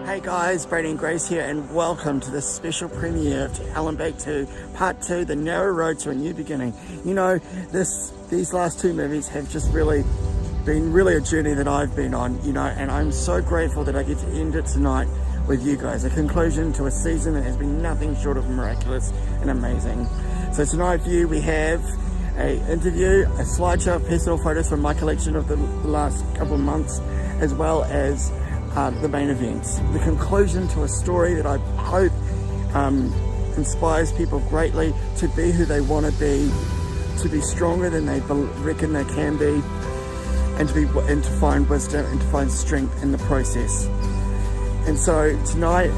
Hey guys, Braden and Grace here, and welcome to this special premiere of Helen Back 2, Part 2, The Narrow Road to a New Beginning. You know, these last two movies have just really been a journey that I've been on, you know, and I'm so grateful that I get to end it tonight with you guys. A conclusion to a season that has been nothing short of miraculous and amazing. So tonight for you we have an interview, a slideshow of personal photos from my collection of the last couple of months, as well as the main events, the conclusion to a story that I hope inspires people greatly to be who they want to be stronger than they reckon they can be, and to find wisdom and to find strength in the process. And so tonight,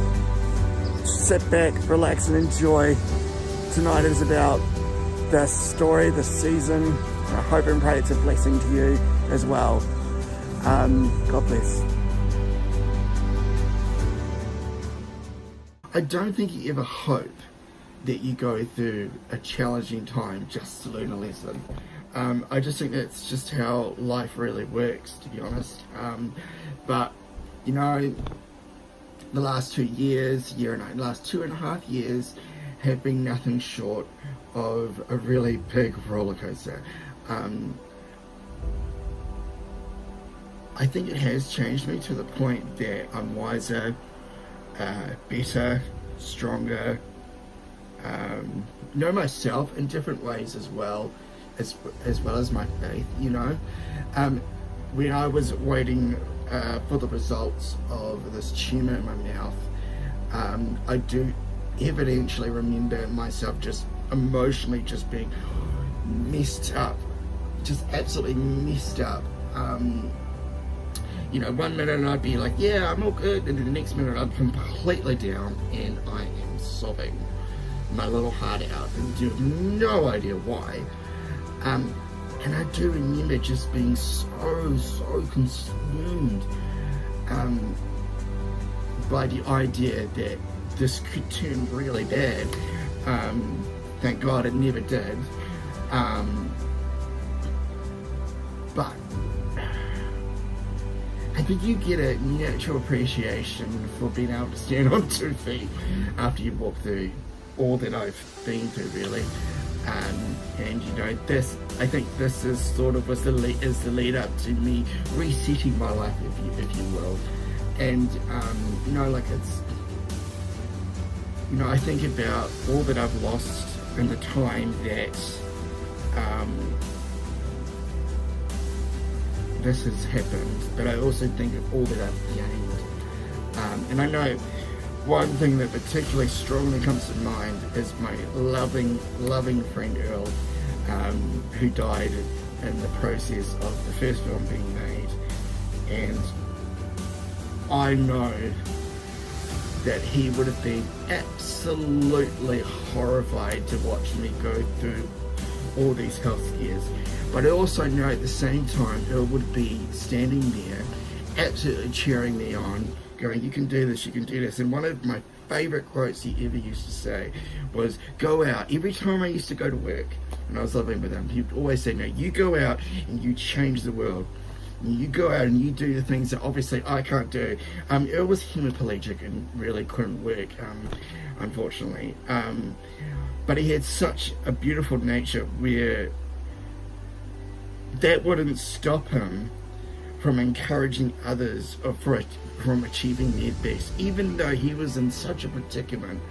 sit back, relax, and enjoy. Tonight is about the story, the season. I hope and pray it's a blessing to you as well. God bless. I don't think you ever hope that you go through a challenging time just to learn a lesson. I just think that's just how life really works, to be honest. But, you know, the last 2 years, last 2.5 years have been nothing short of a really big roller coaster. I think it has changed me to the point that I'm wiser, better, stronger, know myself in different ways as well as my faith, you know. When I was waiting for the results of this tumour in my mouth, I do evidently remember myself just emotionally just being messed up, just absolutely messed up. You know, 1 minute I'd be like, yeah, I'm all good, and then the next minute I'm completely down and I am sobbing my little heart out and you have no idea why. And I do remember just being so consumed by the idea that this could turn really bad. Thank God it never did. But I think you get a natural appreciation for being able to stand on 2 feet after you walk through all that I've been through, really. And you know, I think this is sort of the lead up to me resetting my life, if you will. And you know, like it's, you know, I think about all that I've lost in the time that this has happened, but I also think of all that I've gained. And I know one thing that particularly strongly comes to mind is my loving friend Earl, who died in the process of the first film being made. And I know that he would have been absolutely horrified to watch me go through all these health scares. But I also know at the same time Earl would be standing there absolutely cheering me on, going, you can do this, you can do this. And one of my favourite quotes he ever used to say was, go out. Every time I used to go to work when I was living with him, he'd always say, no, you go out and you change the world. You go out and you do the things that obviously I can't do. Earl was hemiplegic and really couldn't work, unfortunately. But he had such a beautiful nature where that wouldn't stop him from encouraging others or from achieving their best. Even though he was in such a predicament,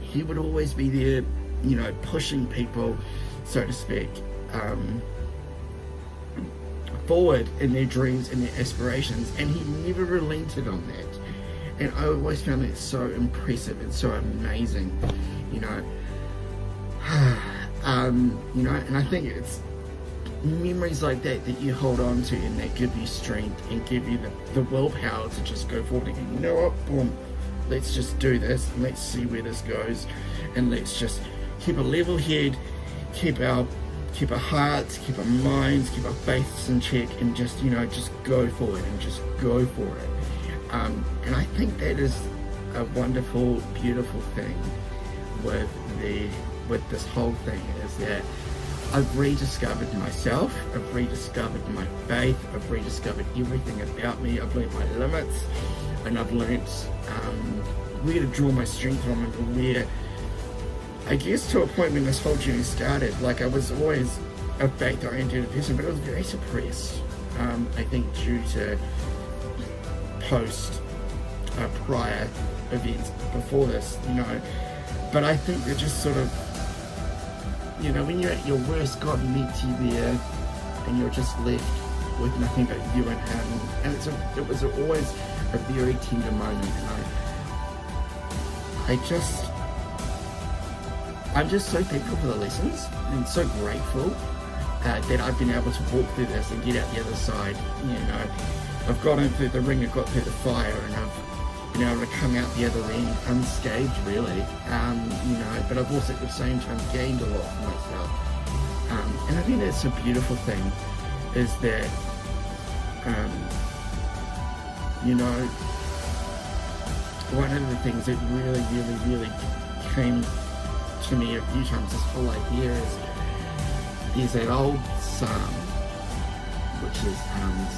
he would always be there, you know, pushing people, so to speak, forward in their dreams and their aspirations, and he never relented on that. And I always found that so impressive and so amazing, you know. You know, and I think it's memories like that that you hold on to and that give you strength and give you the willpower to just go forward and go, you know what, boom, let's just do this and let's see where this goes, and let's just keep a level head, keep our hearts, keep our minds, keep our faiths in check, and just just go for it and just go for it. And I think that is a wonderful, beautiful thing with this whole thing, is that I've rediscovered myself, I've rediscovered my faith, I've rediscovered everything about me. I've learnt my limits, and I've learnt where to draw my strength from, and where, I guess, to a point when this whole journey started, like, I was always a faith-oriented person, but I was very suppressed, I think due to prior events before this, but I think they're just sort of, when you're at your worst, God meets you there, and you're just left with nothing but you and Him, and it was always a very tender moment, and I'm just so thankful for the lessons, and so grateful that I've been able to walk through this and get out the other side. I've got in through the ring, I've got through the fire, and I've been able to come out the other end unscathed, really. But I've also at the same time gained a lot for myself. And I think that's a beautiful thing, is that, one of the things that really, really, really came to me a few times, this whole idea, is there's that old psalm, which is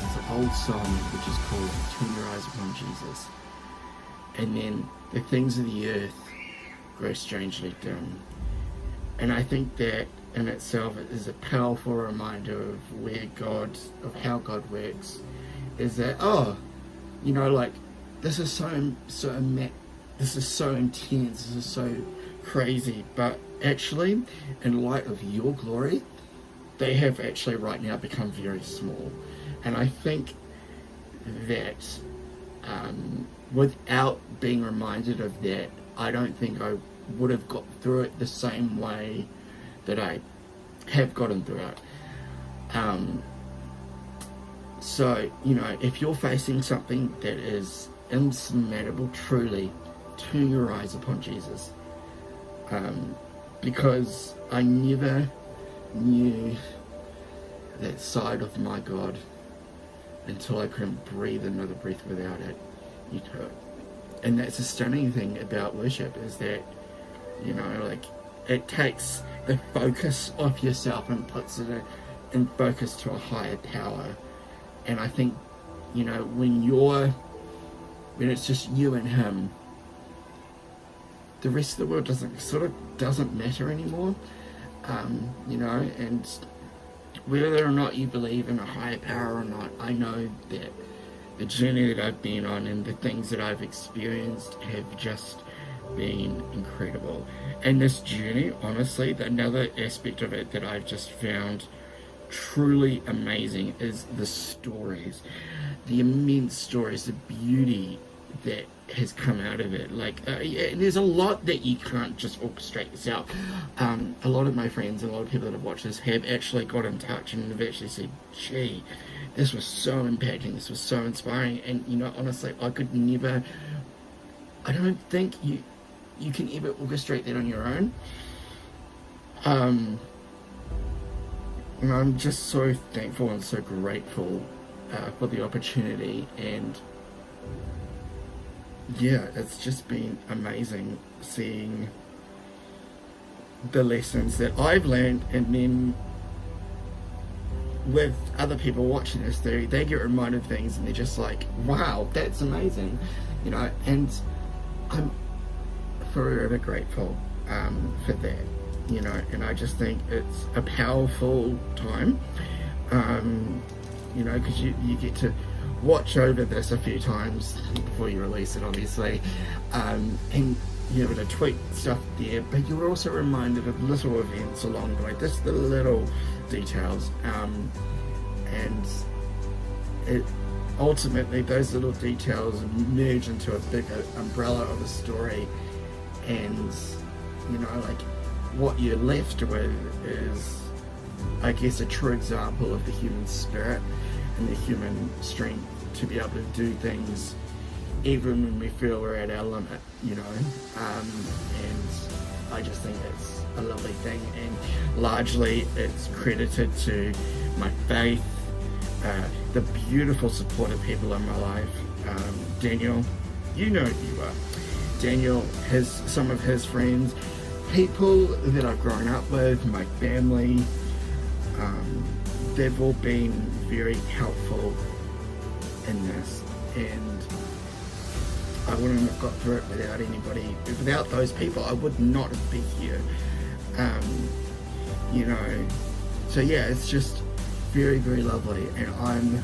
it's an old song which is called "Turn Your Eyes Upon Jesus," and then the things of the earth grow strangely dim. And I think that in itself is a powerful reminder of of how God works. Is that this is this is so intense, this is so crazy, but actually, in light of your glory, they have actually right now become very small. And I think that without being reminded of that, I don't think I would have got through it the same way that I have gotten through it. So, if you're facing something that is insurmountable, truly, turn your eyes upon Jesus. Because I never knew that side of my God until I couldn't breathe another breath without it. And that's a stunning thing about worship, is that, it takes the focus off yourself and puts it in focus to a higher power. And I think, when it's just you and Him, the rest of the world doesn't matter anymore. And whether or not you believe in a higher power or not, I know that the journey that I've been on and the things that I've experienced have just been incredible. And this journey, honestly, another aspect of it that I've just found truly amazing is the stories, the immense stories, the beauty that has come out of it. There's a lot that you can't just orchestrate yourself. A lot of my friends, a lot of people that have watched this have actually got in touch and have actually said, gee, this was so impacting, this was so inspiring. And honestly, I don't think you can ever orchestrate that on your own. And I'm just so thankful and so grateful for the opportunity, and it's just been amazing seeing the lessons that I've learned, and then with other people watching this, they get reminded of things and they're just like, wow, that's amazing, and I'm forever grateful for that, and I just think it's a powerful time, because you get to watch over this a few times before you release it, obviously, and you're able to tweak stuff there, but you're also reminded of little events along the way, just the little details, and it ultimately, those little details merge into a bigger umbrella of a story, and what you're left with is, I guess, a true example of the human spirit and the human strength to be able to do things even when we feel we're at our limit, you know. And I just think that's a lovely thing, and largely it's credited to my faith, the beautiful supportive people in my life. Daniel, you know who you are. Daniel, some of his friends, people that I've grown up with, my family, they've all been very helpful in this, and I wouldn't have got through it without anybody. Without those people, I would not have been here. You know, so yeah, it's just very, very lovely, and I'm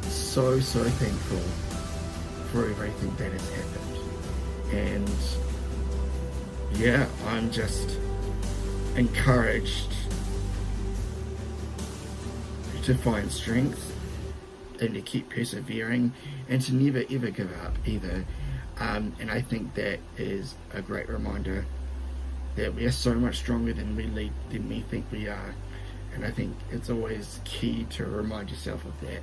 so thankful for everything that has happened. And yeah, I'm just encouraged to find strength and to keep persevering and to never ever give up either. And I think that is a great reminder that we are so much stronger than we think we are. And I think it's always key to remind yourself of that.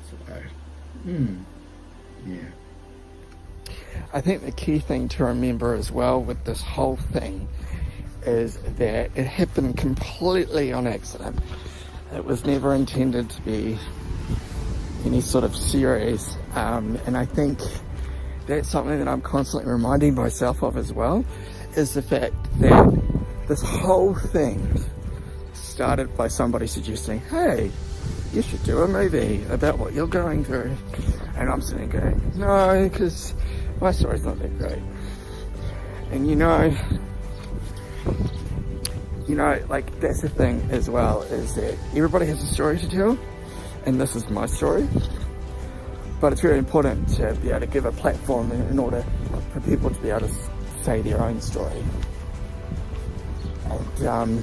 So, yeah. I think the key thing to remember as well with this whole thing is that it happened completely on accident. It was never intended to be any sort of series, and I think that's something that I'm constantly reminding myself of as well, is the fact that this whole thing started by somebody suggesting, hey, you should do a movie about what you're going through. And I'm sitting going, no, because my story's not that great. And you know, like, that's the thing as well, is that everybody has a story to tell, and this is my story. But it's very important to be able to give a platform in order for people to be able to say their own story. And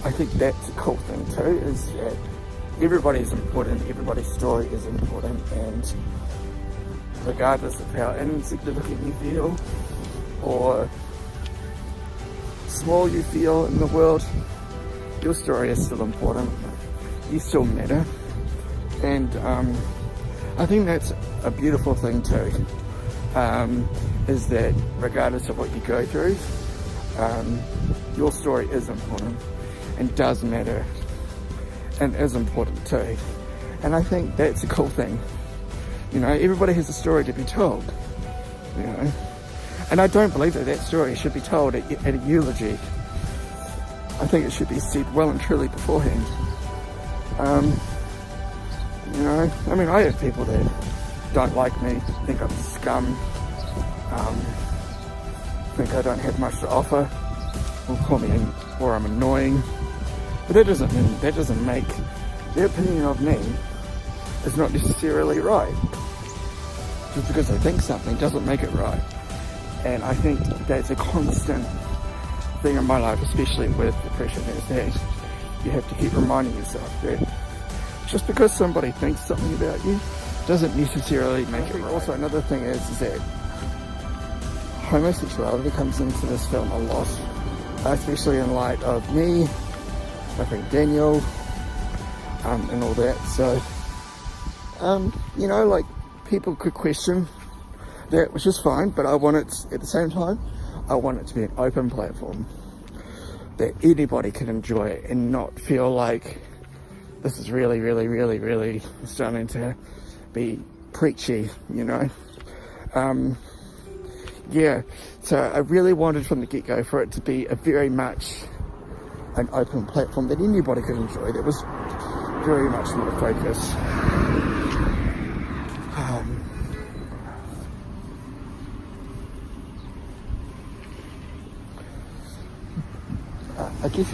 I think that's a cool thing too, is that everybody's important, everybody's story is important, and regardless of how insignificant you feel or small you feel in the world, your story is still important. You still matter. And I think that's a beautiful thing too, is that regardless of what you go through, your story is important and does matter and is important too. And I think that's a cool thing. You know, everybody has a story to be told, you know. And I don't believe that story should be told at a eulogy. I think it should be said well and truly beforehand. You know, I mean, I have people that don't like me, think I'm scum, think I don't have much to offer, or I'm annoying. But that doesn't make their opinion of me is not necessarily right. Just because they think something doesn't make it right. And I think that's a constant thing in my life, especially with depression, is that you have to keep reminding yourself that just because somebody thinks something about you doesn't necessarily make it right. Also, another thing is that homosexuality comes into this film a lot, especially in light of me, I think Daniel, and all that. So, you know, like, people could question that, which is fine, but I want it, at the same time, I want it to be an open platform that anybody can enjoy and not feel like this is really starting to be preachy, you know. Yeah, so I really wanted from the get-go for it to be a very much an open platform that anybody could enjoy. That was very much my focus. I guess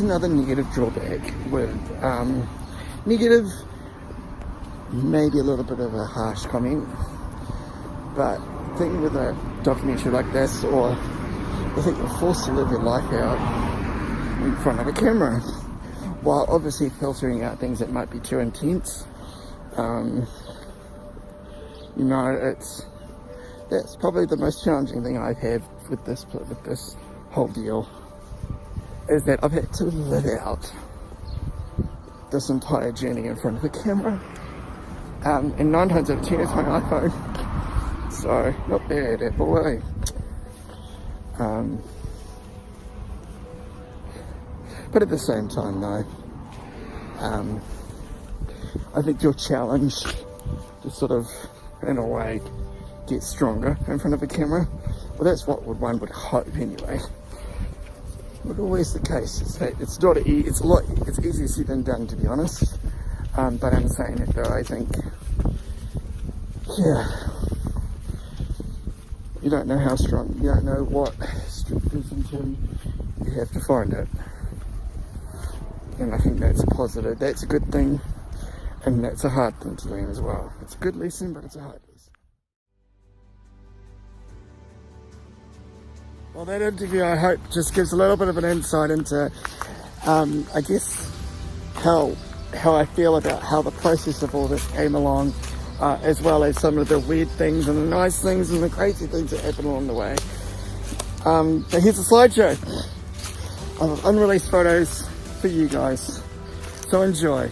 another negative drawback with negative, maybe a little bit of a harsh comment, but the thing with a documentary like this, or I think you're forced to live your life out in front of a camera, while obviously filtering out things that might be too intense. You know, that's probably the most challenging thing I've had with this whole deal, is that I've had to live out this entire journey in front of the camera. and 9 times out of 10 it's my iPhone. So, not bad at all. But at the same time though, I think your challenge to sort of, in a way, get stronger in front of a camera, well that's what one would hope anyway. Not always the case. It's not it's easier said than done, to be honest. But I'm saying it though, I think, yeah, you don't know how strong, you don't know what strength is until you have to find it. And I think that's a positive, that's a good thing, and that's a hard thing to learn as well. It's a good lesson, but it's a hard lesson. Well, that interview, I hope, just gives a little bit of an insight into, I guess, how I feel about how the process of all this came along, as well as some of the weird things and the nice things and the crazy things that happen along the way. So here's a slideshow of unreleased photos for you guys. So enjoy.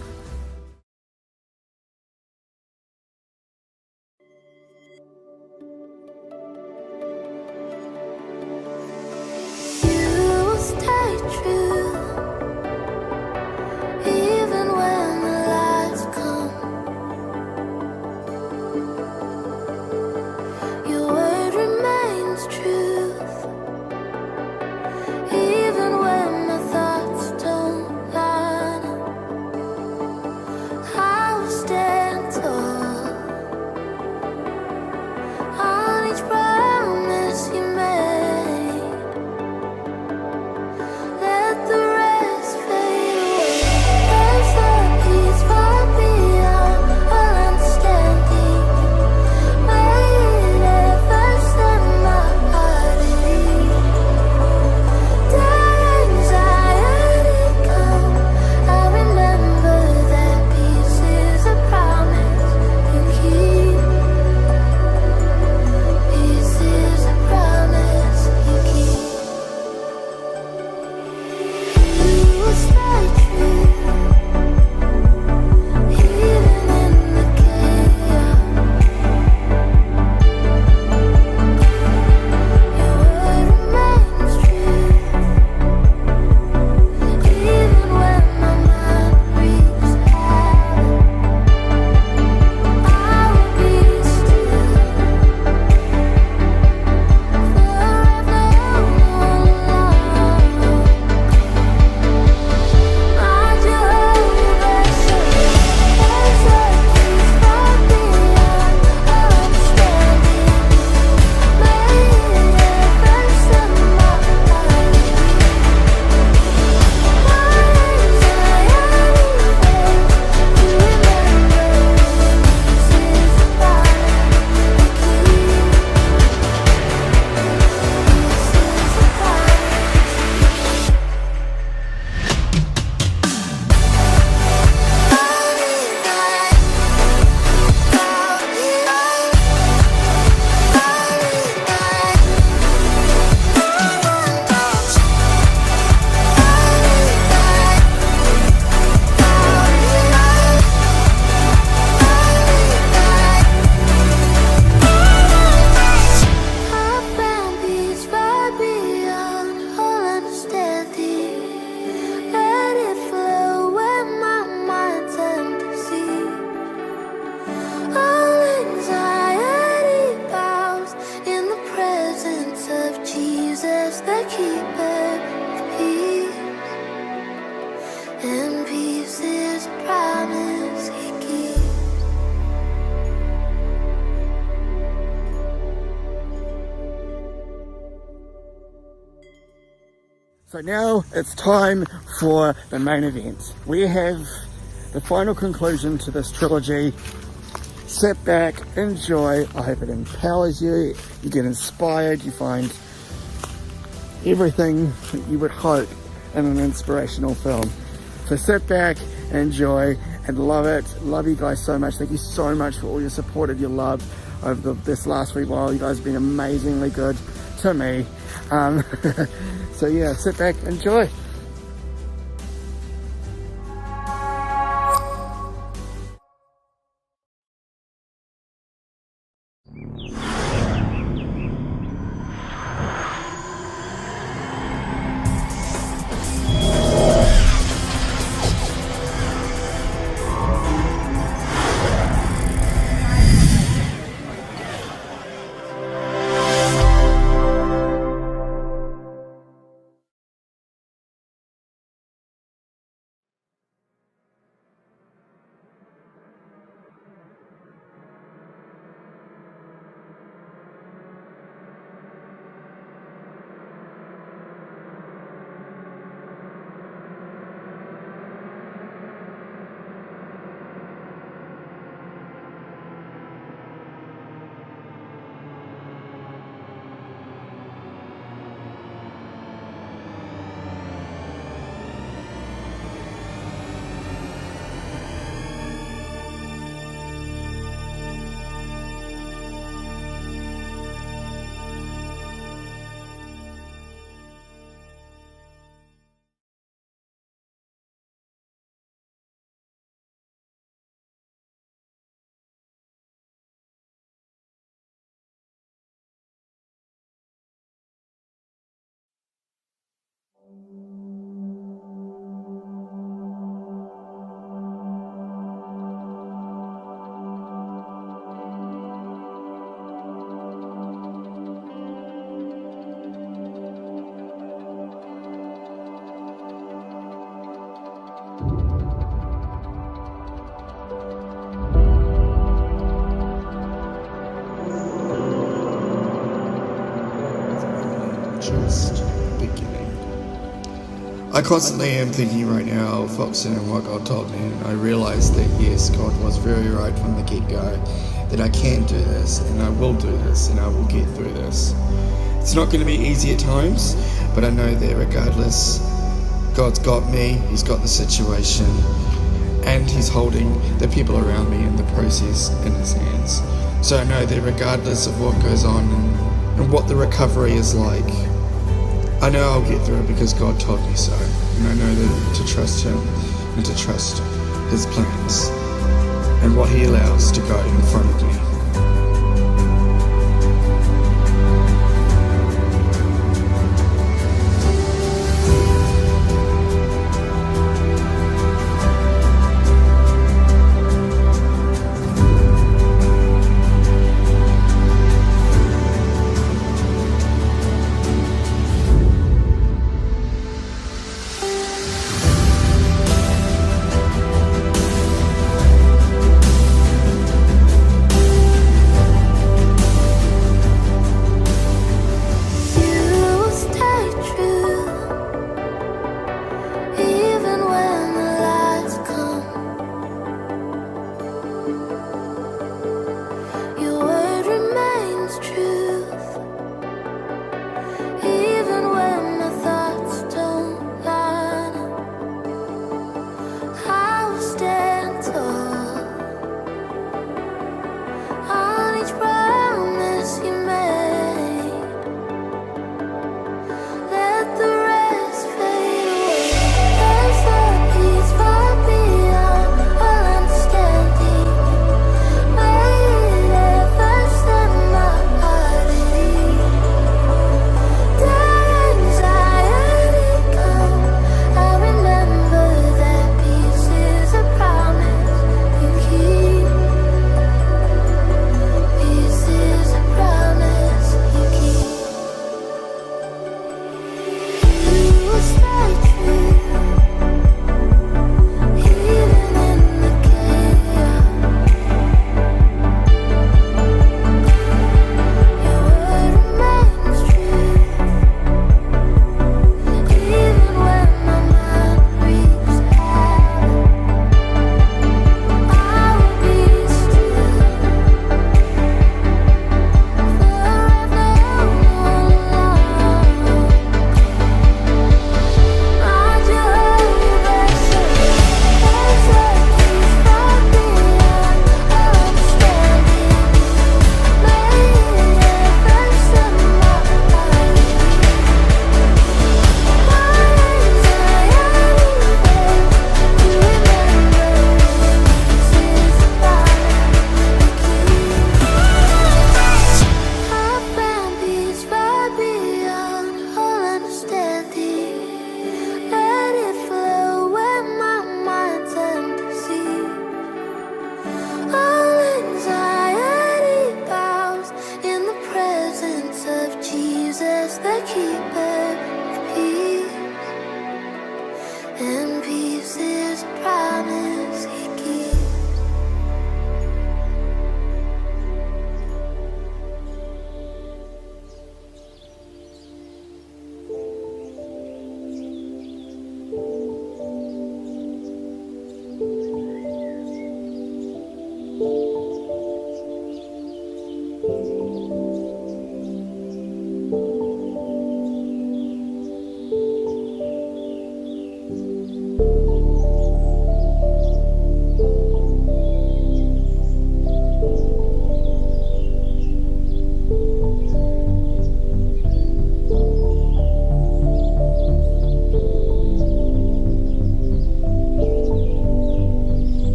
So now it's time for the main event. We have the final conclusion to this trilogy. Sit back, enjoy. I hope it empowers you, you get inspired, you find everything that you would hope in an inspirational film. So sit back, enjoy, and love it. Love you guys so much. Thank you so much for all your support and your love over this last week while. You guys have been amazingly good to me. So yeah, sit back, enjoy. Just beginning. I constantly am thinking right now, focusing on what God told me, and I realize that yes, God was very right from the get-go, that I can do this, and I will do this, and I will get through this. It's not going to be easy at times, but I know that regardless, God's got me, He's got the situation, and He's holding the people around me in the process in His hands. So I know that regardless of what goes on and what the recovery is like, I know I'll get through it because God told me so. And I know that to trust Him and to trust His plans and what He allows to go in front of me.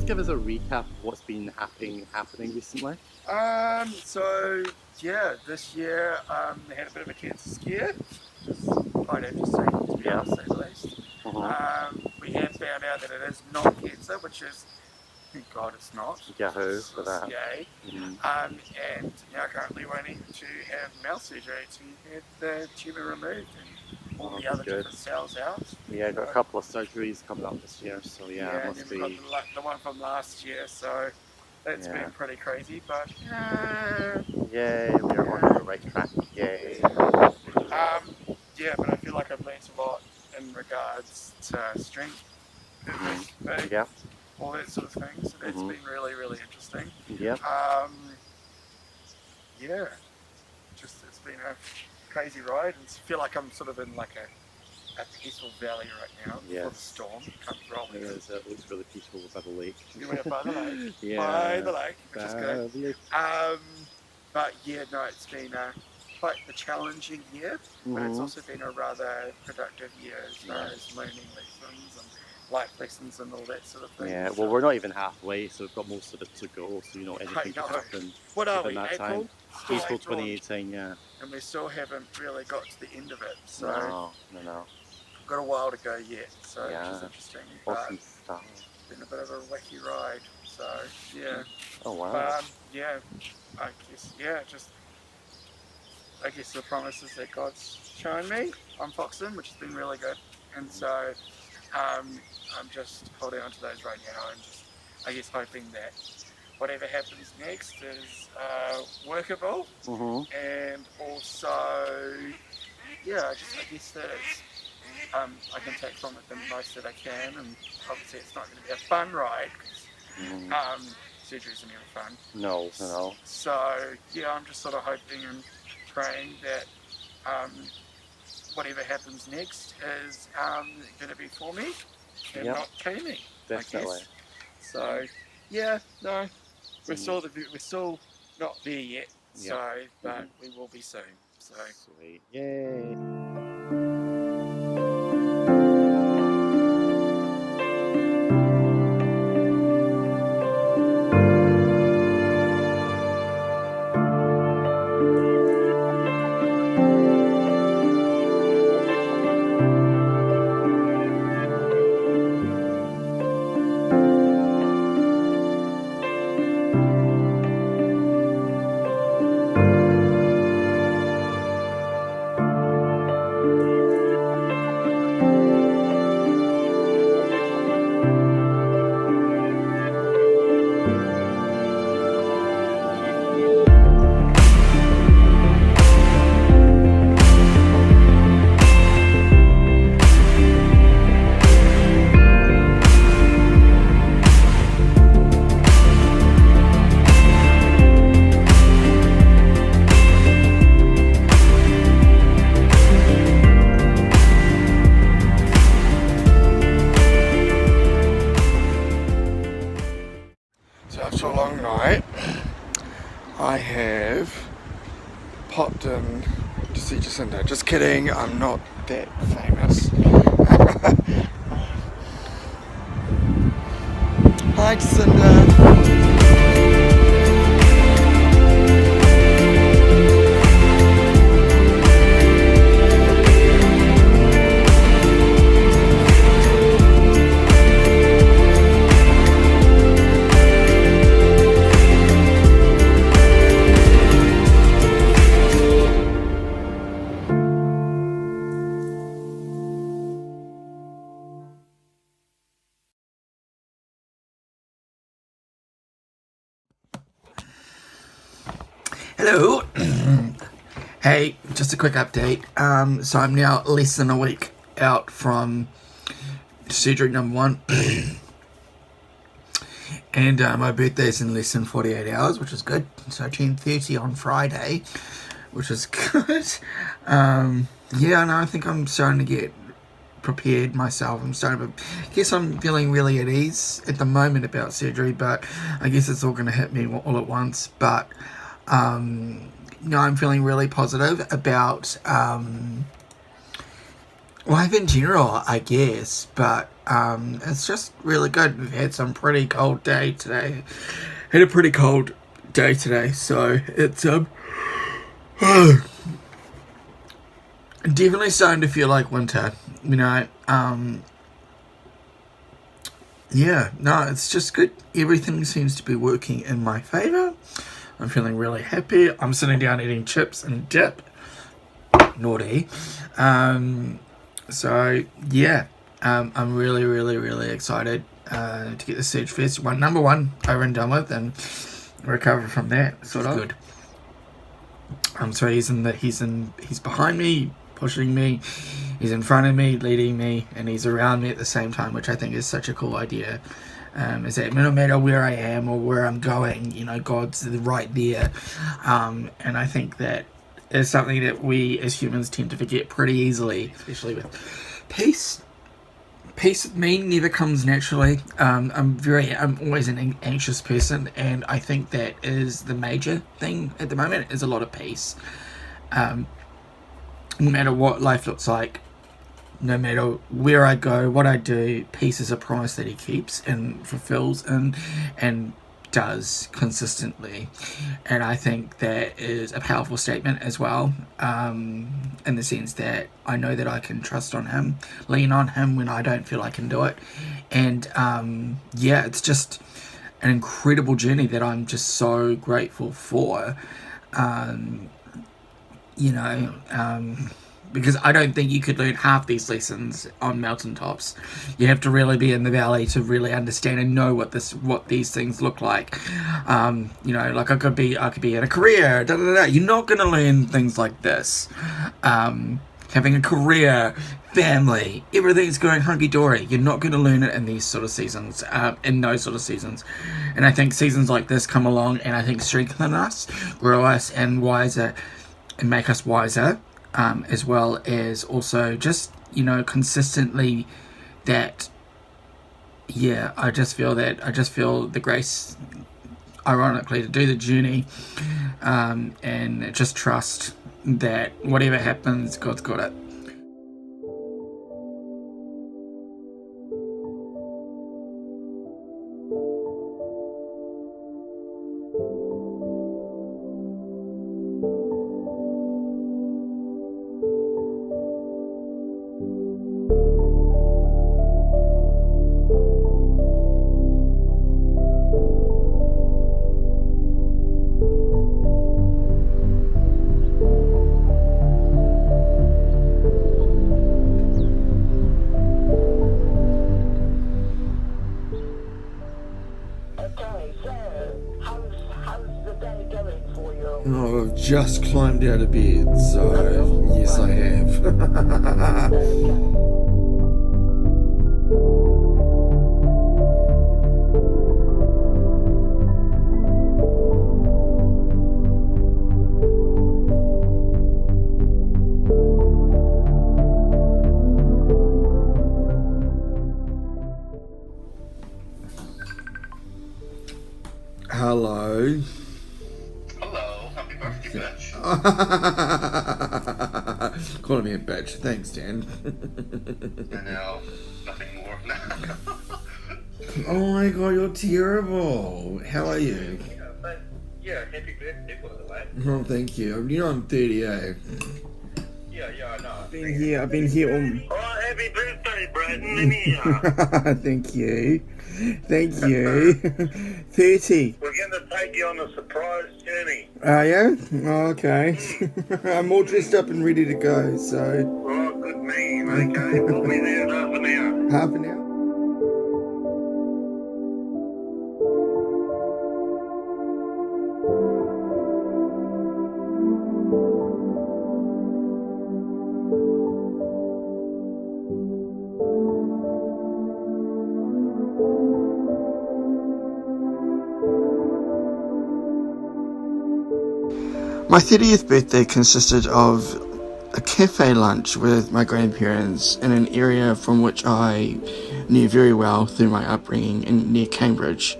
give us a recap of what's been happening recently? So yeah, this year they had a bit of a cancer scare, which is quite interesting to be honest, to say the least. We have found out that it is not cancer, which is, thank God it's not. Yahoo for that. Yay. And now currently waiting to have mouth surgery to have the tumour removed and all the other different cells out. Yeah, got a couple of surgeries coming up this year, so yeah, it and must then be. we've got the one from last year, so that's been pretty crazy, but Yay, we're on the right track. Yay. yeah, but I feel like I've learnt a lot in regards to strength, Yeah. all that sort of thing. So that's been really, really interesting. Yeah. Yeah, just it's been a crazy ride, and I feel like I'm sort of in like a peaceful valley right now before the storm comes rolling. It looks really peaceful by the lake. You went by the lake. Yeah. By the lake, which is good. But yeah, no, it's been quite a challenging year, but it's also been a rather productive year as far as learning lessons and life lessons and all that sort of thing. Yeah, well, we're not even halfway, so we've got most of it to go, so anything can happen. What are we, that April? time. April 2018, yeah. And we still haven't really got to the end of it, so No. we've got a while to go yet, so which is interesting. Awesome stuff. It's been a bit of a wacky ride, so yeah. Oh wow. But yeah, I guess the promises that God's shown me, I'm foxing, which has been really good, and so I'm just holding on to those right now, and just I guess hoping that whatever happens next is workable, and also I guess that it's I can take from it the most that I can, and obviously it's not going to be a fun ride because surgeries are never fun. No. So yeah, I'm just sort of hoping and praying that whatever happens next is going to be for me and not to me. Definitely. So yeah, no, we're still not there yet. So, but we will be soon. So sweet, yay. after a long night, I have popped in to see Jacinda. Just kidding, I'm not that famous. Hi Jacinda. Hello. Hey, just a quick update. So I'm now less than a week out from surgery number 1. And my birthday's in less than 48 hours, which is good. So I turned 30 on Friday, which is good. Yeah, no, I think I'm starting to get prepared myself. I guess I'm feeling really at ease at the moment about surgery, but I guess it's all going to hit me all at once. But no, I'm feeling really positive about life in general, I guess, but it's just really good. We've had some pretty cold day today. Had a pretty cold day today, so it's definitely starting to feel like winter. You know, yeah, no, it's just good. Everything seems to be working in my favour. I'm feeling really happy. I'm sitting down eating chips and dip. Naughty. So yeah, I'm really, really, really excited to get the Surge Fest number one over and done with and recover from that. Sort of good. So he's behind me, pushing me. He's in front of me, leading me, and he's around me at the same time, which I think is such a cool idea. Is that no matter where I am or where I'm going, you know, God's right there. And I think that is something that we as humans tend to forget pretty easily, especially with peace. Peace with me never comes naturally. I'm always an anxious person, and I think that is the major thing at the moment, is a lot of peace. No matter what life looks like, no matter where I go, what I do, peace is a promise that he keeps and fulfills and does consistently. And I think that is a powerful statement as well, in the sense that I know that I can trust on him, lean on him when I don't feel I can do it. And yeah, it's just an incredible journey that I'm just so grateful for. Because I don't think you could learn half these lessons on mountaintops. You have to really be in the valley to really understand and know what these things look like. Like I could be in a career. You're not going to learn things like this. Having a career, family, everything's going hunky dory. You're not going to learn it in these sort of seasons, in those sort of seasons. And I think seasons like this come along and I think strengthen us, grow us, and make us wiser. As well as also just, consistently that, I just feel the grace, ironically, to do the journey, and just trust that whatever happens, God's got it. Oh, I've just climbed out of bed, so yes, I have. Hello. Calling me a bitch. Thanks, Dan. No, nothing more. Oh my god, you're terrible. How are you? Happy birthday, by the way. Oh, thank you. You know I'm 38. Yeah, I know. I've been here all... Oh, happy birthday, Braden. Thank you. 30. We're going to take you on a surprise journey. Are you? Oh, okay. I'm all dressed up and ready to go, so... Oh, good man. Okay, we'll be there in half an hour. Half an hour? My 30th birthday consisted of a cafe lunch with my grandparents in an area from which I knew very well through my upbringing near Cambridge.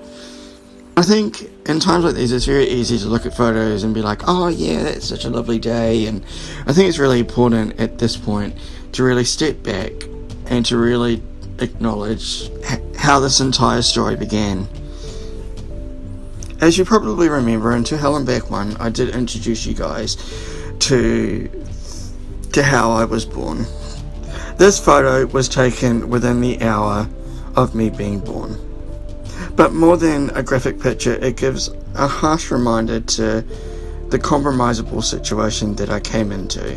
I think in times like these, it's very easy to look at photos and be like, oh yeah, that's such a lovely day. And I think it's really important at this point to really step back and to really acknowledge how this entire story began. As you probably remember, in To Hell and Back 1, I did introduce you guys to how I was born. This photo was taken within the hour of me being born. But more than a graphic picture, it gives a harsh reminder to the compromisable situation that I came into,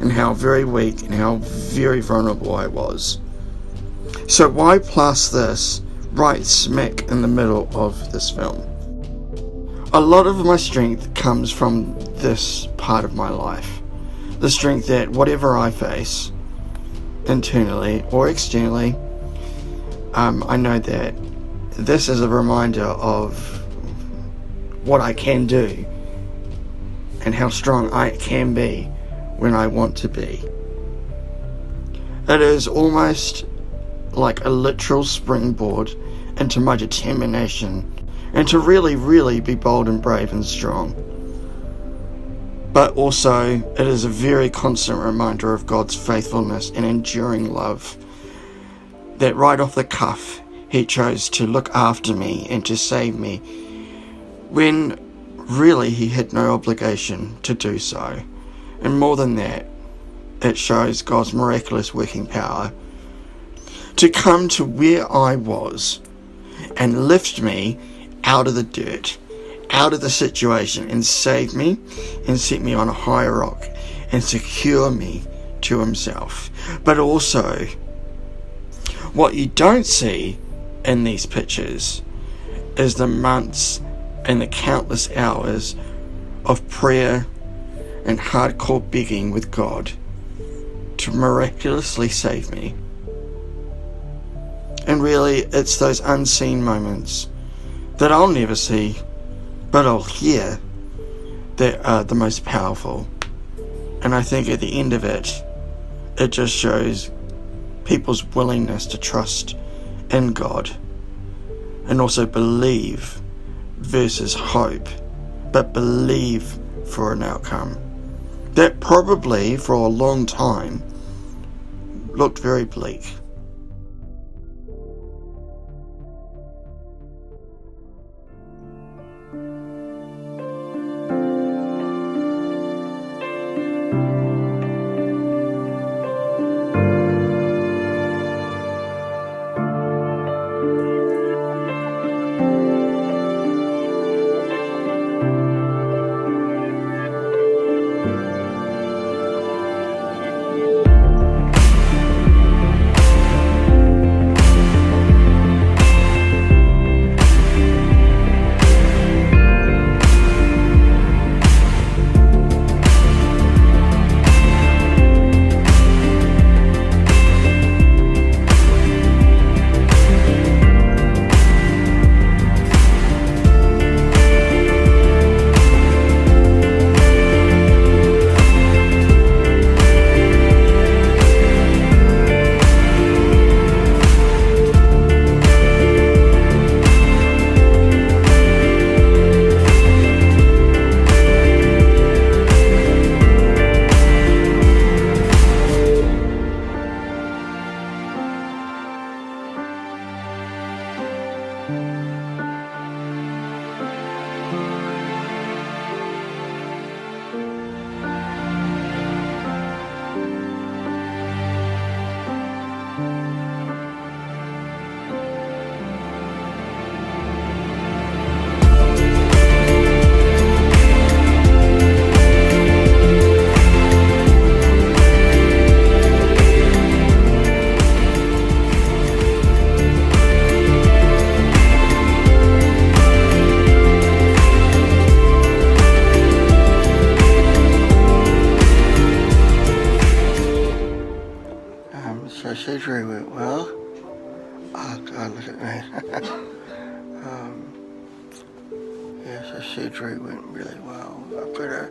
and how very weak and how very vulnerable I was. So why plaster this right smack in the middle of this film? A lot of my strength comes from this part of my life. The strength that whatever I face, internally or externally, I know that this is a reminder of what I can do and how strong I can be when I want to be. It is almost like a literal springboard into my determination and to really, really be bold and brave and strong. But also, it is a very constant reminder of God's faithfulness and enduring love, that right off the cuff, He chose to look after me and to save me, when really He had no obligation to do so. And more than that, it shows God's miraculous working power to come to where I was and lift me out of the dirt, out of the situation, and save me and set me on a higher rock and secure me to Himself. But also, what you don't see in these pictures is the months and the countless hours of prayer and hardcore begging with God to miraculously save me. And really, it's those unseen moments that I'll never see, but I'll hear, that are the most powerful. And I think at the end of it, it just shows people's willingness to trust in God and also believe versus hope, but believe for an outcome that probably for a long time looked very bleak. So surgery went well. Oh God, look at me. Yeah, so surgery went really well. I've got a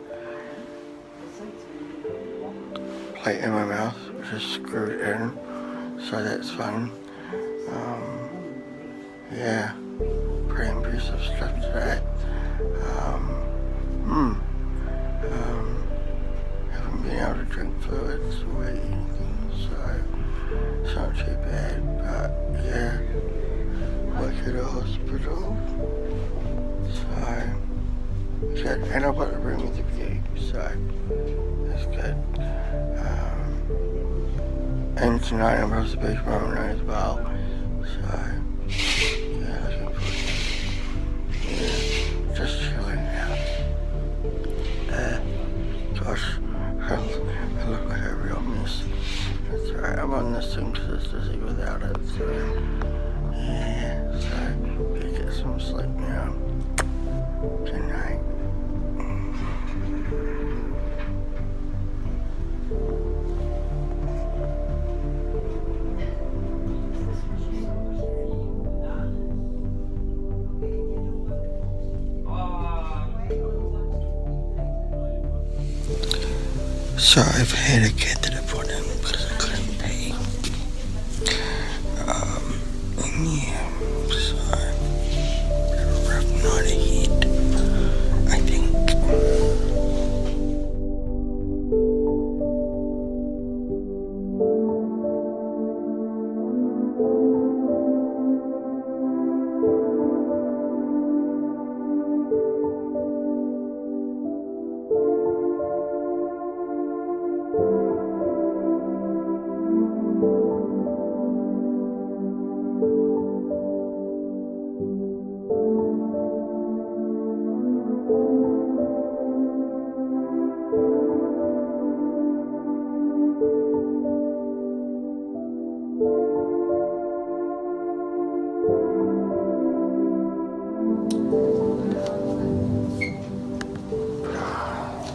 plate in my mouth, which is screwed in, so that's fun. Yeah, pretty impressive stuff to good. And I've got a room with a view, so that's good. And tonight I'm supposed to be tomorrow night as well. So, yeah, looking forward to it. Yeah, just chilling out. Gosh, I look like a real mess. That's alright, I'm on this thing because it's dizzy without it, so yeah, so better get some sleep now. Good night. So I've had a catheter put in because I couldn't pee. Yeah, so a rough night ahead, I think.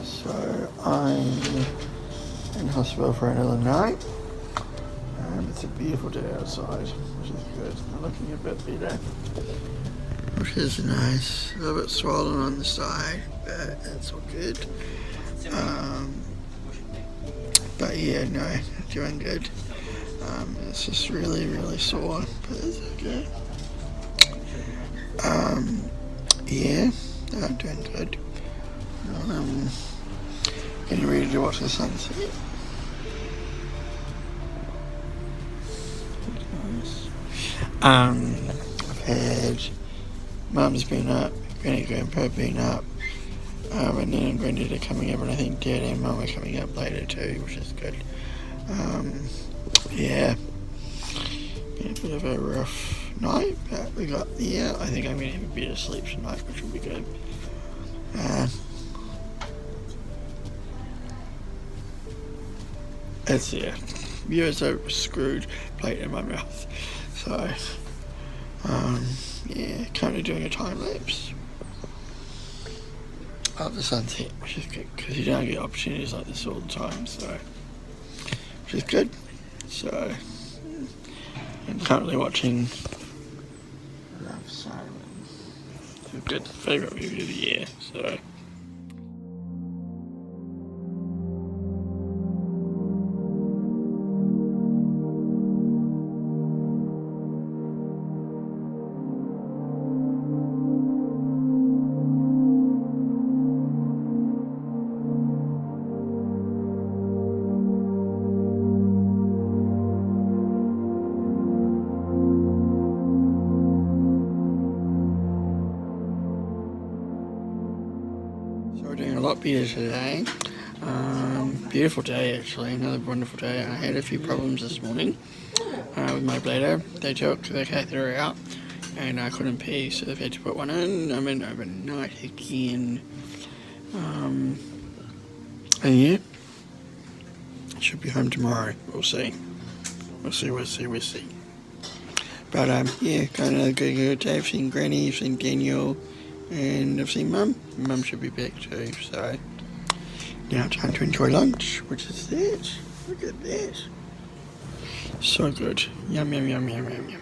So I'm in hospital for another night. It's a beautiful day outside, which is good. I'm looking a bit better, which is nice. A little bit swollen on the side, but that's all good. But yeah, no, doing good. It's just really, really sore, but it's okay. Yeah, no, doing good. Getting ready to watch the sunset. Nice. I've had Mum's been up, Granny Grandpa been up, and then Granddad are coming up, and I think Dad and Mum are coming up later too, which is good. Yeah, been a bit of a rough night, but we got there. I think I'm going to have a better sleep tonight, which will be good. It's viewers are screwed plate in my mouth. So, yeah, currently doing a time lapse of the sunset, which is good because you don't get opportunities like this all the time. So, which is good. So, I'm currently watching Love Siren. It's a good favourite movie of the year. So. So we're doing a lot better today. Beautiful day actually, another wonderful day. I had a few problems this morning with my bladder. They took the catheter out and I couldn't pee, so they've had to put one in. I'm in overnight again. And yeah, should be home tomorrow. We'll see. We'll see. But yeah, got another good day. I've seen Granny, I've seen Daniel, and I've seen Mum. Mum should be back too, so now time to enjoy lunch, which is this. Look at this. So good. Yum, yum, yum, yum, yum, yum.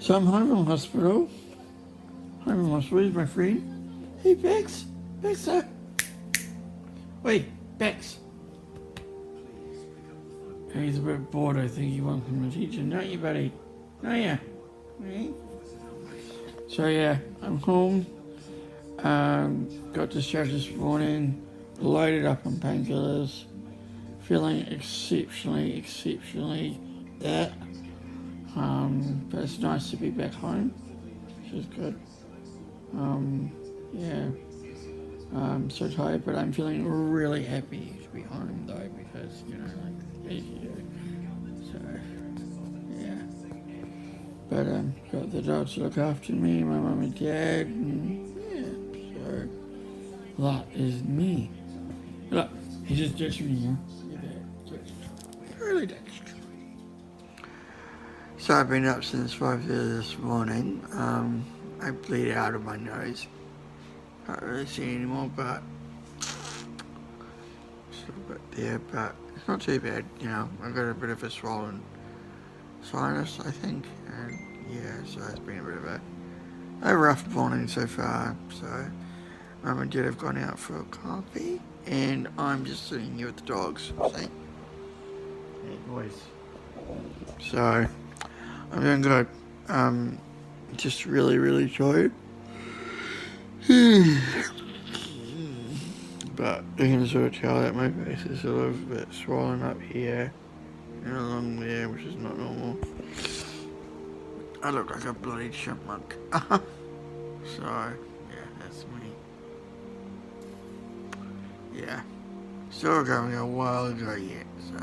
So I'm home from hospital. Where's my friend? Hey, Bex. Bex, Wait, Bex. He's a bit bored, I think. He wants some attention, don't you, buddy? Don't you? Eh? So yeah, I'm home. Got discharged this morning, loaded up on painkillers, feeling exceptionally that. But it's nice to be back home, which is good. Yeah. I'm so tired, but I'm feeling really happy to be home though, because, as you do. So, yeah. But got the dogs to look after me, my mum and dad, and yeah, so that is me. Look, he just ditched me here. Really ditched. So I've been up since 5:30 this morning. I bleed out of my nose. Can't really see anymore, but still a bit there, but it's not too bad, I've got a bit of a swollen sinus, I think, and yeah, so it's been a bit of a rough morning so far. So Mum and Dad have gone out for a coffee, and I'm just sitting here with the dogs, see? Yeah, boys. So I'm doing good. Just really tired. But you can sort of tell that my face is a little bit swollen up here and along there, which is not normal. I look like a bloody chipmunk. So, yeah, that's me. Yeah. Still going a while ago yet, so.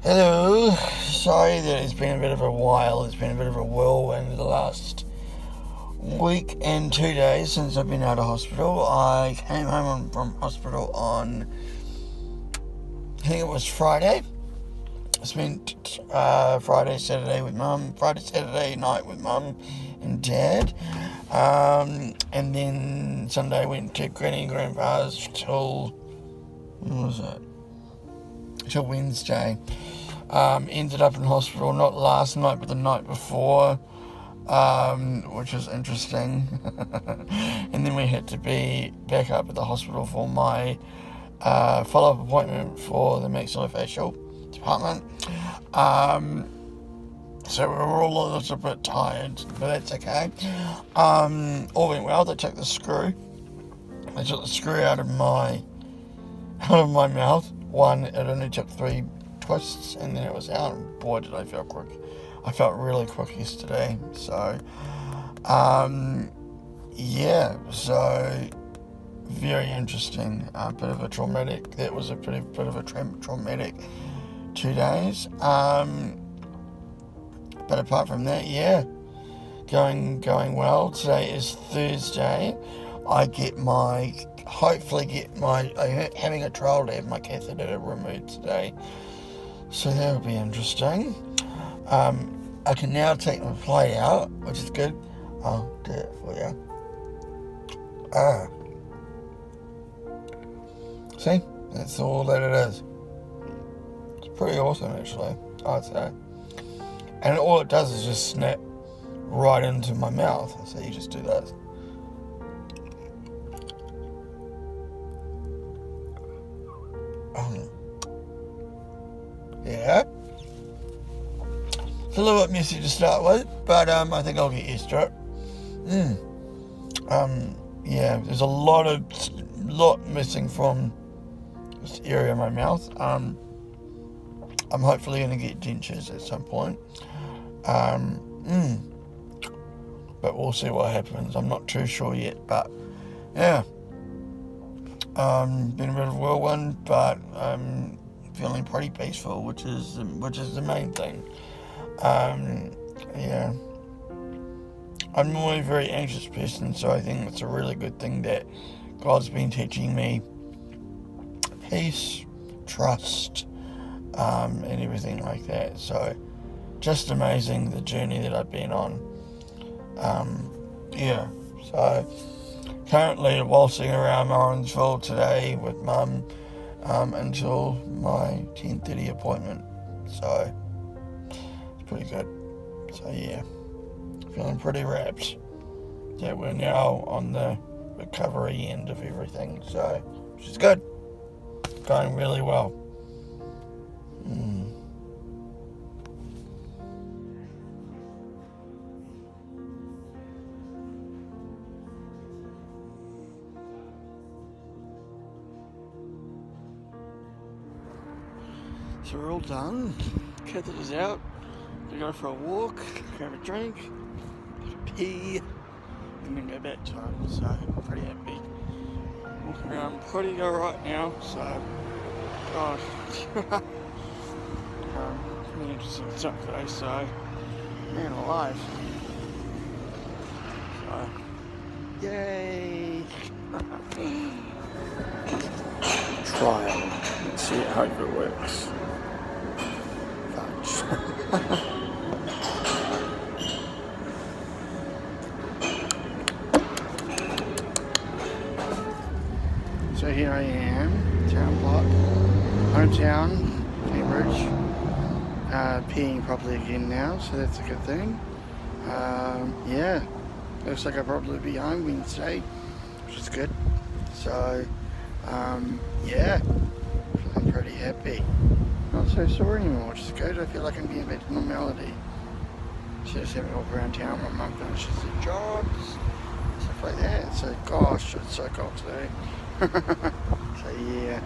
Hello, sorry that it's been a bit of a while, it's been a bit of a whirlwind the last week and 2 days since I've been out of hospital. I came home from hospital on, I think it was Friday. I spent Friday, Saturday night with Mum and Dad, and then Sunday went to Granny and Grandpa's till, when was it? Till Wednesday. Ended up in hospital not last night but the night before, which was interesting. And then we had to be back up at the hospital for my follow-up appointment for the maxillofacial department. So we were all a little bit tired, but that's okay. All went well. They took the screw out of my mouth. It only took 3 twists and then it was out. Boy, did I feel quick. I felt really quick yesterday. So, yeah, so very interesting. Bit of a traumatic. That was a bit of a traumatic 2 days. But apart from that, yeah, going well. Today is Thursday. I'm having a trial to have my catheter removed today, so that'll be interesting. I can now take my plate out, which is good. I'll do it for you. See, that's all that it is. It's pretty awesome, actually, I'd say. And all it does is just snap right into my mouth. So you just do that. Yeah. It's a little bit messy to start with, but I think I'll get used to it. Yeah, there's a lot missing from this area of my mouth. I'm hopefully going to get dentures at some point. But we'll see what happens. I'm not too sure yet, but yeah. Been a bit of a whirlwind, but I'm feeling pretty peaceful, which is the main thing. Yeah. I'm normally a very anxious person, so I think it's a really good thing that God's been teaching me peace, trust, and everything like that. So, just amazing the journey that I've been on. Yeah. So, currently waltzing around Orangeville today with Mum. until my 10:30 appointment. So it's pretty good. So yeah, feeling pretty rapt that we're now on the recovery end of everything. So which is good. Going really well. So we're all done. Catheter's out. We go for a walk, grab a drink, pee, and then go back to home. So I'm pretty happy. Walking around pretty alright now. So, gosh, pretty interesting stuff today. So, man alive. So, yay! Trial. Let's see how it works. So here I am, town block, hometown, Cambridge, peeing properly again now, so that's a good thing. Yeah, looks like I'll probably be home Wednesday, which is good. So, yeah, feeling pretty happy. Not so sore anymore, which is good. I feel like I'm getting back to normality. So just having a walk around town, my mum finishes her jobs, stuff like that. So gosh, it's so cold today. So yeah,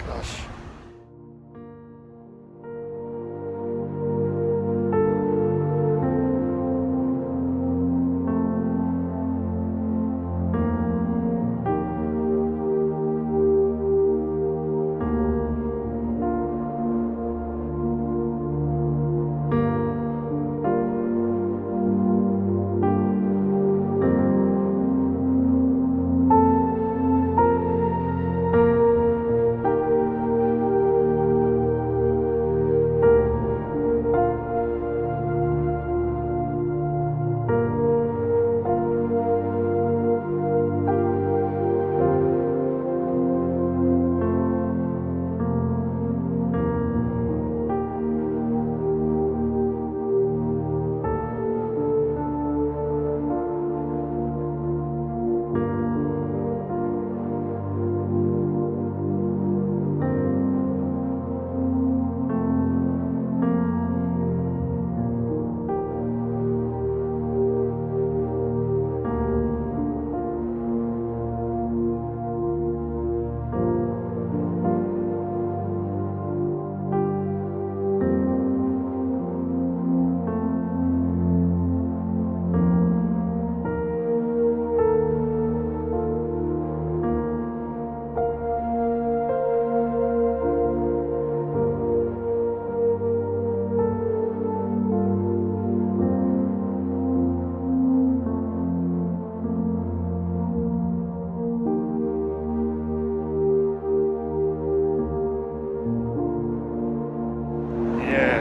gosh.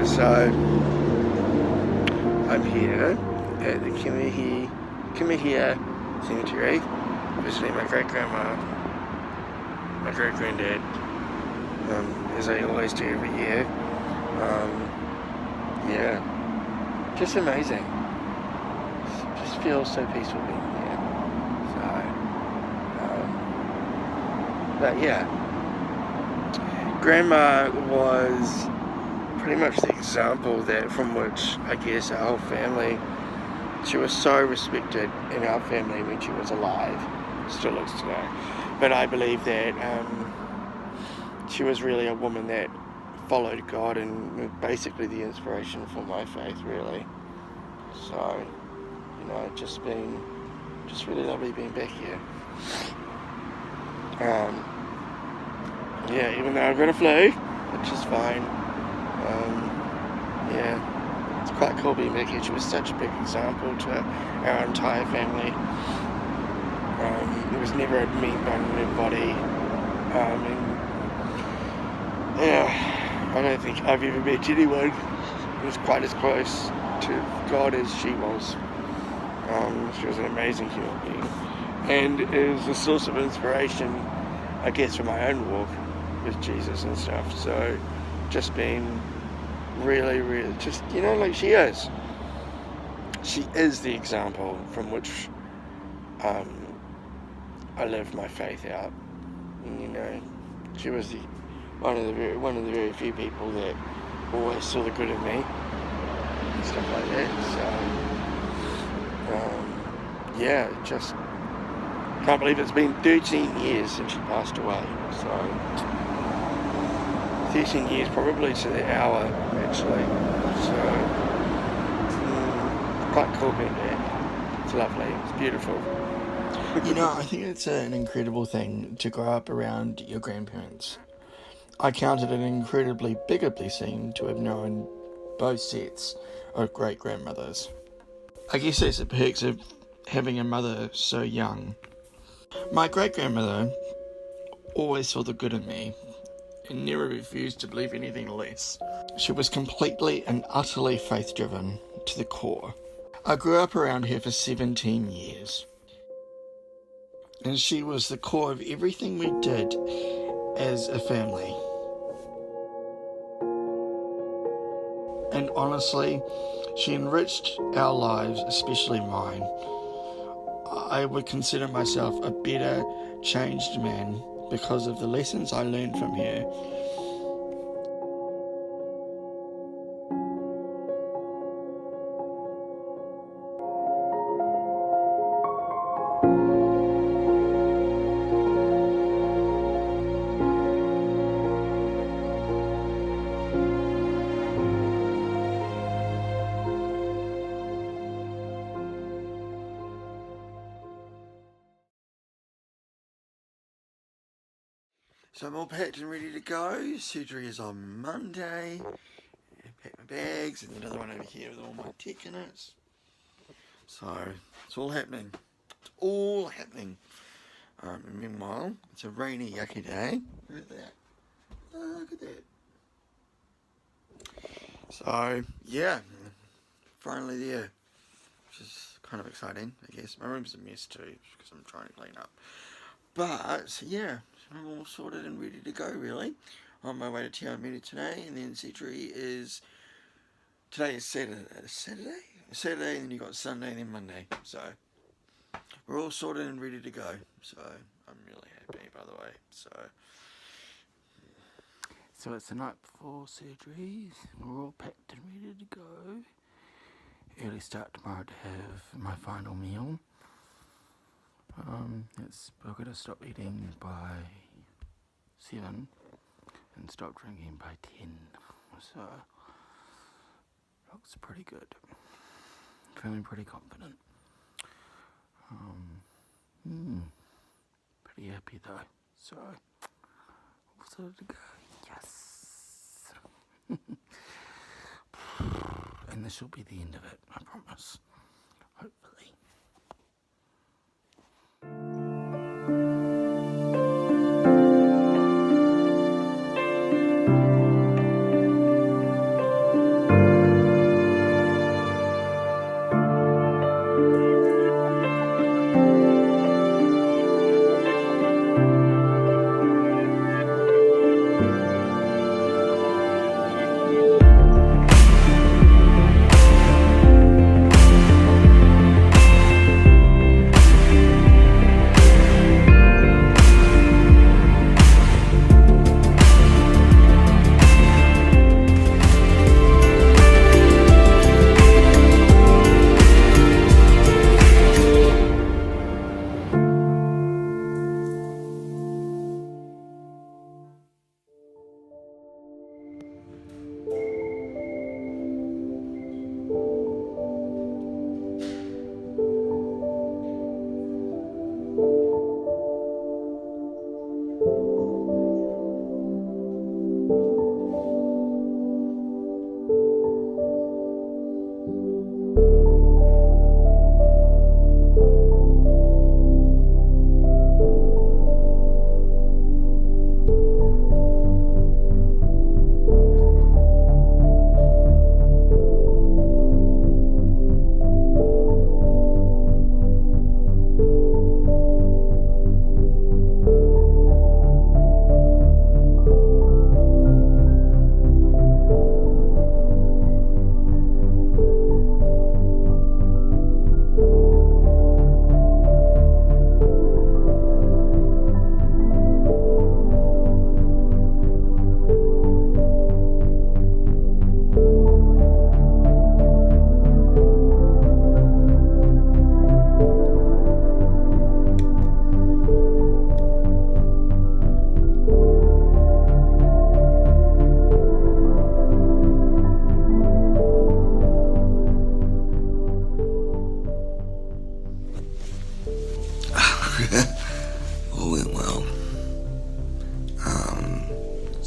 So I'm here at the Kimihia Cemetery, visiting my great-grandma, my great-granddad, as I always do every year. Yeah, just amazing. Just feels so peaceful being here. So, but yeah, Grandma was pretty much the example that from which I guess our whole family, she was so respected in our family when she was alive, still is today. But I believe that she was really a woman that followed God and basically the inspiration for my faith, really. So, you know, just really lovely being back here. Yeah, even though I've got a flu, which is fine. Yeah, it's quite cool being back here. She was such a big example to our entire family. There was never a mean bone in her body. And yeah, I don't think I've ever met anyone who was quite as close to God as she was. She was an amazing human being. And it was a source of inspiration, I guess, for my own walk. with Jesus and stuff. So just being really, really, just, you know, like she is the example from which I live my faith out. And, you know, she was one of the very few people that always saw the good in me and stuff like that. So yeah, just can't believe it's been 13 years since she passed away. So 13 years probably to the hour, actually. So quite cool being back. It's lovely. It's beautiful. You know, I think it's an incredible thing to grow up around your grandparents. I count it an incredibly bigger blessing to have known both sets of great-grandmothers. I guess that's the perks of having a mother so young. My great-grandmother always saw the good in me and never refused to believe anything less. She was completely and utterly faith-driven to the core. I grew up around her for 17 years. And she was the core of everything we did as a family. And honestly, she enriched our lives, especially mine. I would consider myself a better, changed man because of the lessons I learned from her. So I'm all packed and ready to go. Surgery is on Monday. I packed my bags and another one over here with all my tech in it. So it's all happening. It's all happening. And meanwhile, it's a rainy, yucky day. Look at that. Oh, look at that. So yeah, finally there, which is kind of exciting, I guess. My room's a mess too because I'm trying to clean up. But yeah, I'm all sorted and ready to go, really. On my way to Tiamini today, and then surgery is, today is Saturday, and then you got Sunday and then Monday. So we're all sorted and ready to go. So I'm really happy, by the way. So it's the night before surgeries. We're all packed and ready to go. Early start tomorrow to have my final meal. We're going to stop eating by 7 and stop drinking by 10. So looks pretty good. Feeling pretty confident. Pretty happy though. So all sorted to go. Yes. And this will be the end of it, I promise. Hopefully.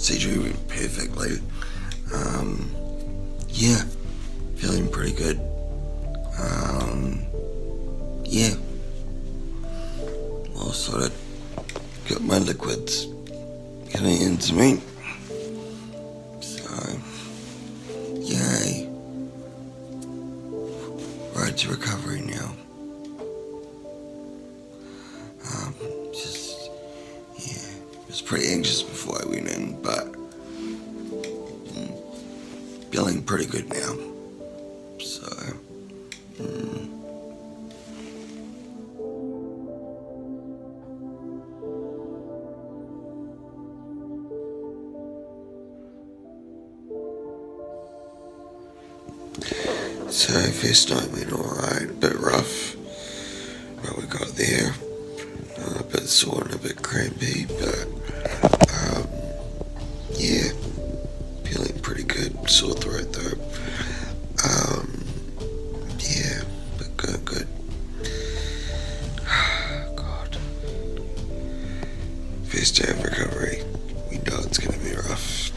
procedure went perfectly. Yeah, feeling pretty good. Yeah, well, sort of got my liquids getting into me. So, yay. Road to recovery now. Just, yeah, I was pretty anxious before I went in, but feeling pretty good now. So, So first night went alright, a bit rough, but we got there. A bit sore and a bit crampy, but yeah, feeling pretty good. Sore throat though. Yeah, but good. God. First day of recovery. We know it's gonna be rough.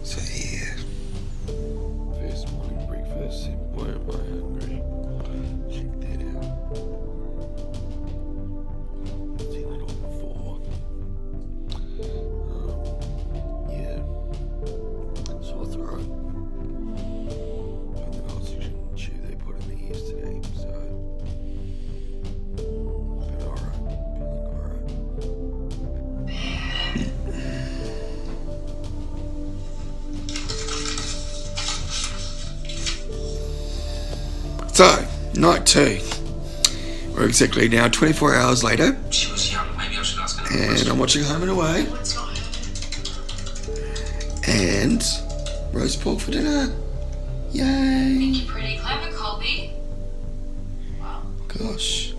So yeah. First morning breakfast, and boy am I hungry. Check that out. I've seen it all before. Yeah. Sore throat. And the oxygen tube they put in the ears today, so but alright. Feeling alright. So, night 2. We're exactly now 24 hours later, and I'm watching Home and Away, and roast pork for dinner. Yay! Pretty clever, Colby. Wow. Gosh,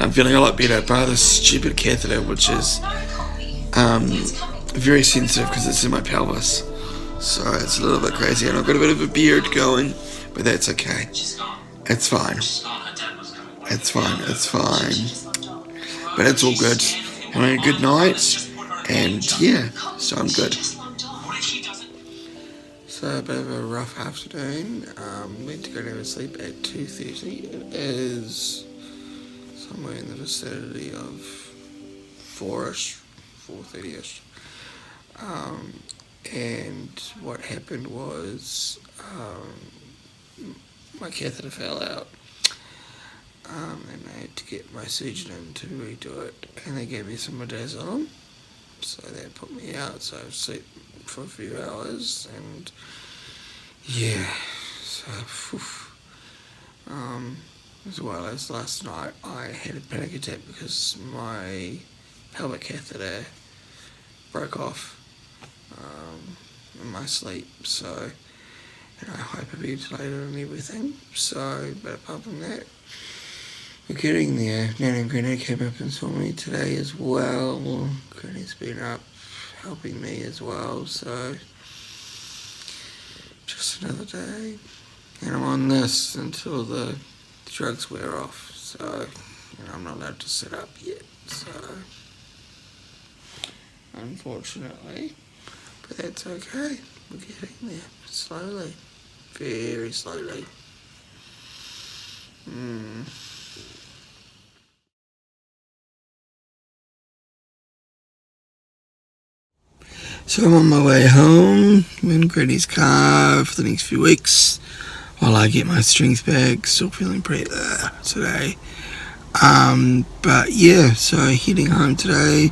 I'm feeling a lot better. Bar this stupid catheter, which is very sensitive because it's in my pelvis, so it's a little bit crazy, and I've got a bit of a beard going, but that's okay. It's fine. It's fine. But it's all good. Having a good night, and yeah, so I'm good. So a bit of a rough afternoon. Went to go to sleep at 2:30. It is somewhere in the vicinity of 4:30ish. And what happened was my catheter fell out, and I had to get my surgeon in to redo it, and they gave me some midazolam, so that put me out, so I slept for a few hours, and yeah, so as well as last night I had a panic attack because my pelvic catheter broke off in my sleep, so, and I hyperventilated and everything, so, but apart from that, we're getting there. Nan and Granny came up and saw me today as well. Granny's been up helping me as well, so just another day. And I'm on this until the drugs wear off, so I'm not allowed to sit up yet, so unfortunately, but that's okay. We're getting there slowly, very slowly. So I'm on my way home. I'm in Granny's car for the next few weeks while I get my strength back. Still feeling pretty today. But yeah, so heading home today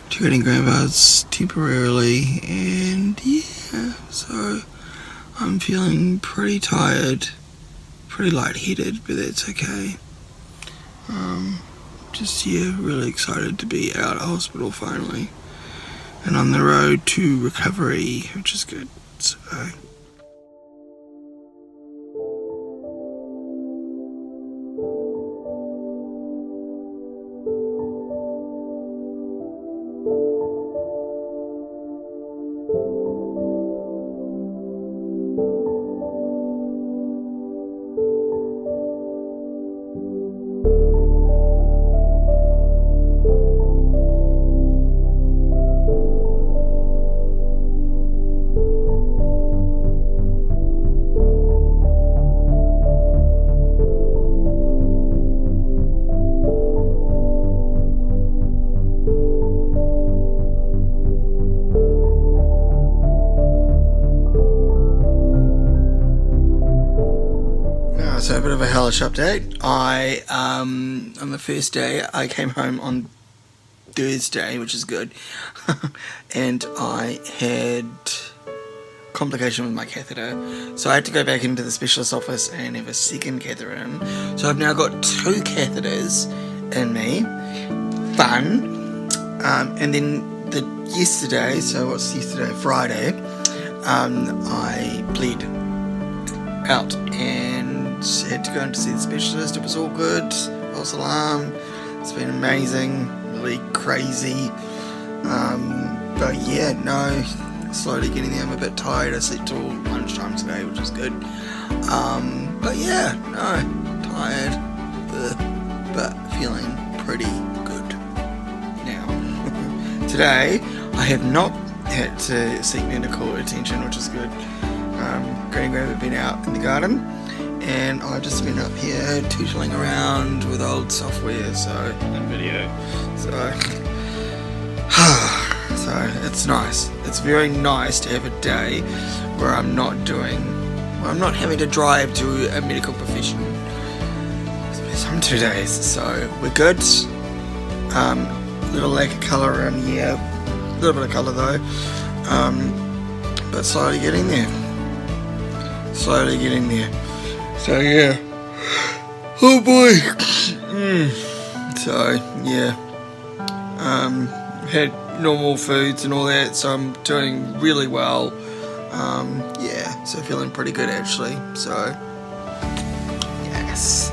to Granny Grandpa's temporarily, and yeah, so I'm feeling pretty tired, pretty lightheaded, but that's okay. Just really excited to be out of hospital finally, and on the road to recovery, which is good. So. of a hellish update. On the first day, I came home on Thursday, which is good, and I had complication with my catheter, so I had to go back into the specialist office and have a second catheter in. So I've now got 2 catheters in me. Fun. And then yesterday, so what's yesterday? Friday, I bled out and had to go in to see the specialist. It was all good. False alarm. It's been amazing. Really crazy. But yeah, no, slowly getting there. I'm a bit tired. I slept till lunchtime today, which is good. But yeah, no, tired, but feeling pretty good now. Today, I have not had to seek medical attention, which is good. Granny and Grandma have been out in the garden, and I've just been up here tootling around with old software, and video. So it's nice. It's very nice to have a day where I'm not having to drive to a medical professional. Some 2 days, so we're good. Little lack of colour around here. A little bit of colour though. But slowly getting there. So yeah. Oh boy. So yeah. Had normal foods and all that, so I'm doing really well. Yeah, so feeling pretty good actually. So yes.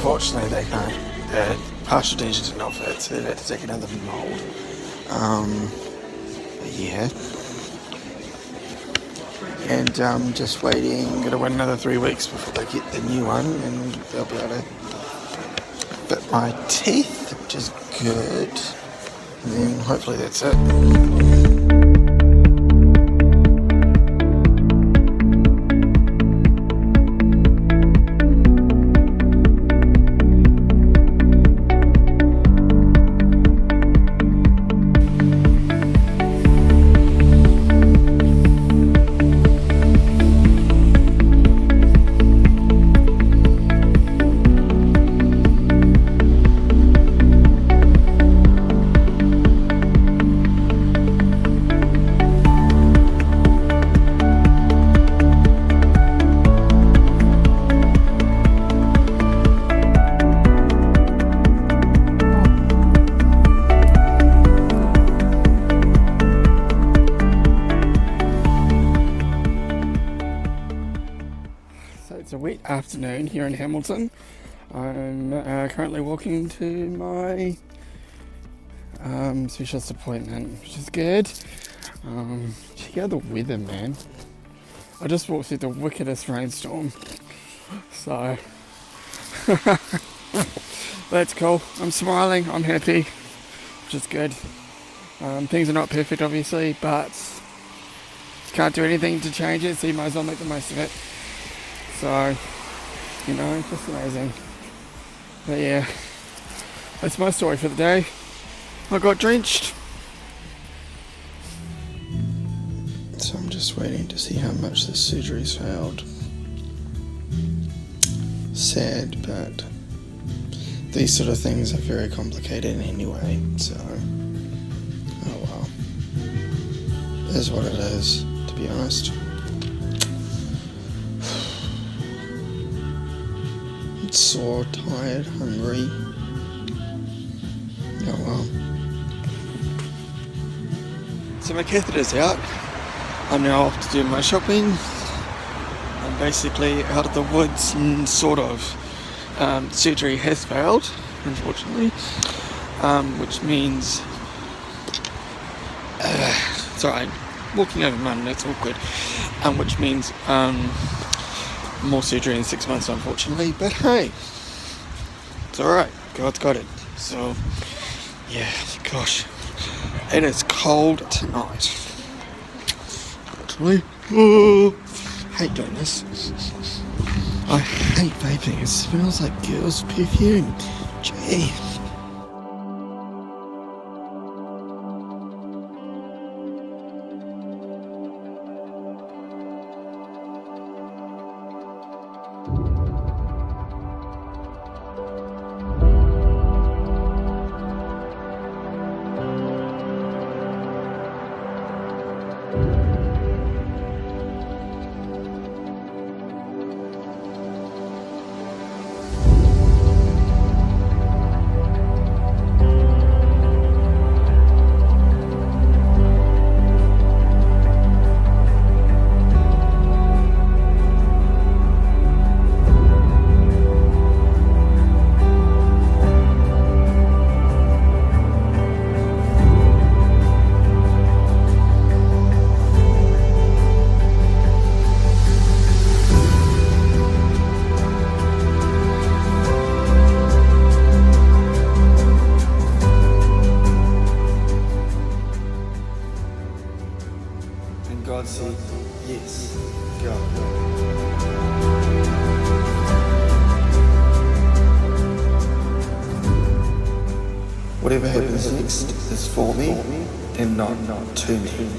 unfortunately they can't, partial dentures did not fit, so they've had to take another mould. Yeah. And just waiting, gotta wait another 3 weeks before they get the new one, and they'll be able to fit my teeth, which is good. And then hopefully that's it. It's a wet afternoon here in Hamilton. I'm currently walking to my specialist appointment, which is good. Check out the weather, man. I just walked through the wickedest rainstorm, so that's cool. I'm smiling, I'm happy, which is good. Things are not perfect, obviously, but can't do anything to change it, so you might as well make the most of it. So, you know, just amazing. But yeah, that's my story for the day. I got drenched. So I'm just waiting to see how much the surgery's failed. Sad, but these sort of things are very complicated anyway, so oh well. It is what it is, to be honest. Sore, tired, hungry. Oh well. So my catheter's out. I'm now off to do my shopping. I'm basically out of the woods and sort of. Surgery has failed, unfortunately. Which means sorry, walking over mud, that's awkward. Which means more surgery in 6 months, unfortunately, but hey, it's alright, God's got it. So yeah, gosh, it is cold tonight, actually. Hate doing this. I hate vaping, it smells like girls' perfume. Gee. God said, yes, go. Whatever happens next is for me and not to me.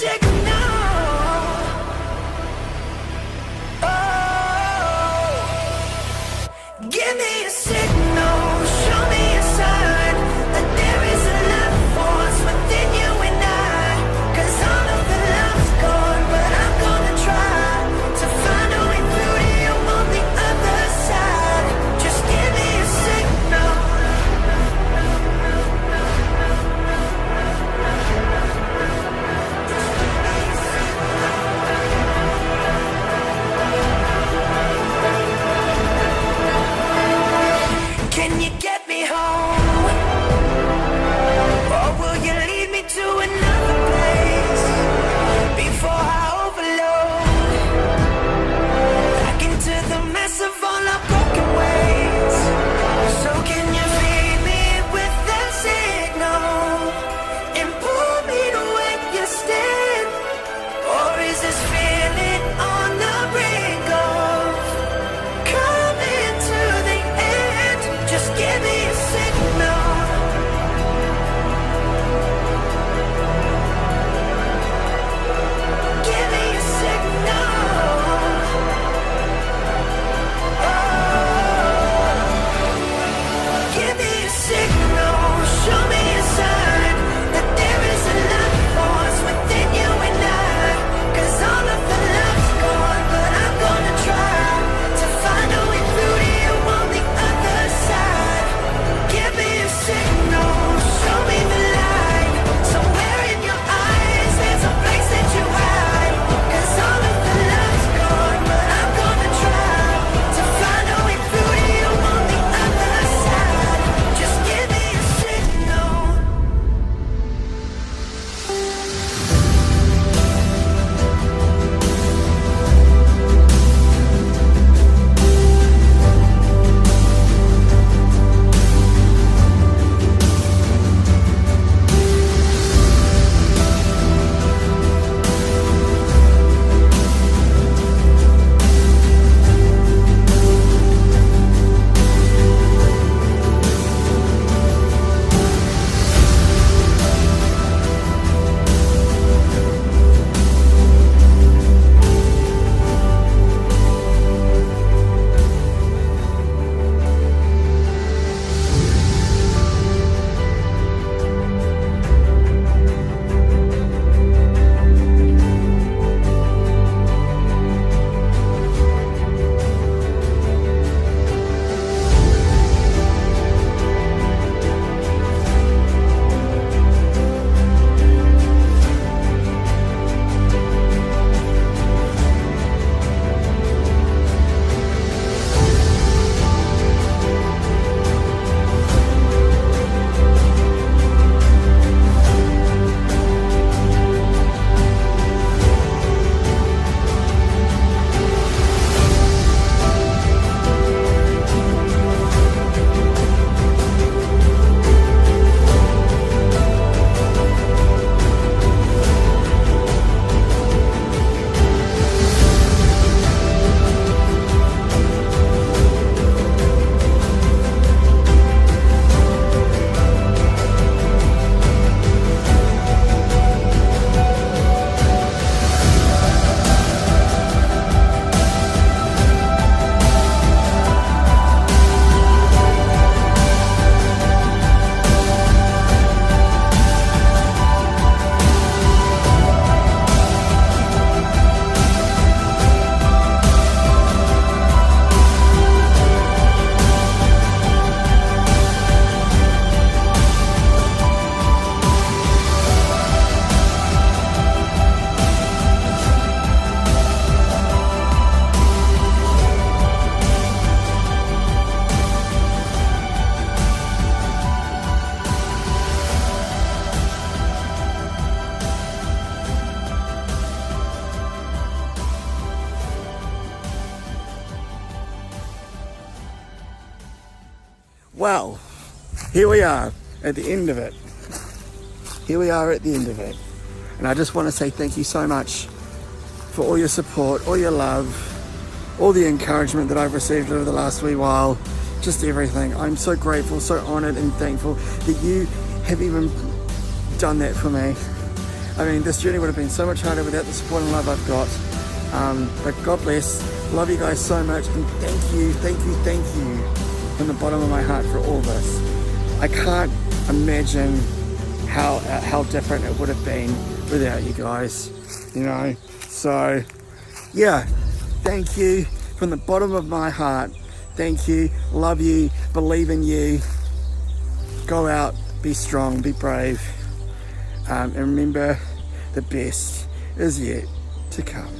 signal. Oh, give me a signal, show me a sign that there is a life force within you and I. 'Cause all of the love's gone, but I'm gonna try to find a way through to you on the other side. Just give me a signal. Can you get me home? Or will you lead me to another place before I overload? Back into the mess of all our broken ways. So can you feed me with that signal and pull me to where you stand? Or is this feeling on the brink of coming to the end? Just give me a signal. Give me a signal. Oh, give me a signal. Show me a sign that there is a life force within you and I. 'Cause all of the love's gone, but I'm gonna try to find a way through to you on the other side. Give me a signal, show me the light. Somewhere in your eyes, there's a place that you hide. 'Cause all of the love's gone, but I'm gonna try to find a way through to you on the other side. Just give me a signal. Well, here we are at the end of it. Here we are at the end of it. And I just want to say thank you so much for all your support, all your love, all the encouragement that I've received over the last wee while, just everything. I'm so grateful, so honoured and thankful that you have even done that for me. I mean, this journey would have been so much harder without the support and love I've got. But God bless. Love you guys so much, and thank you from the bottom of my heart for all this. I can't imagine how different it would have been without you guys, you know. So yeah, thank you from the bottom of my heart. Thank you, love you, believe in you. Go out, be strong, be brave, and remember, the best is yet to come.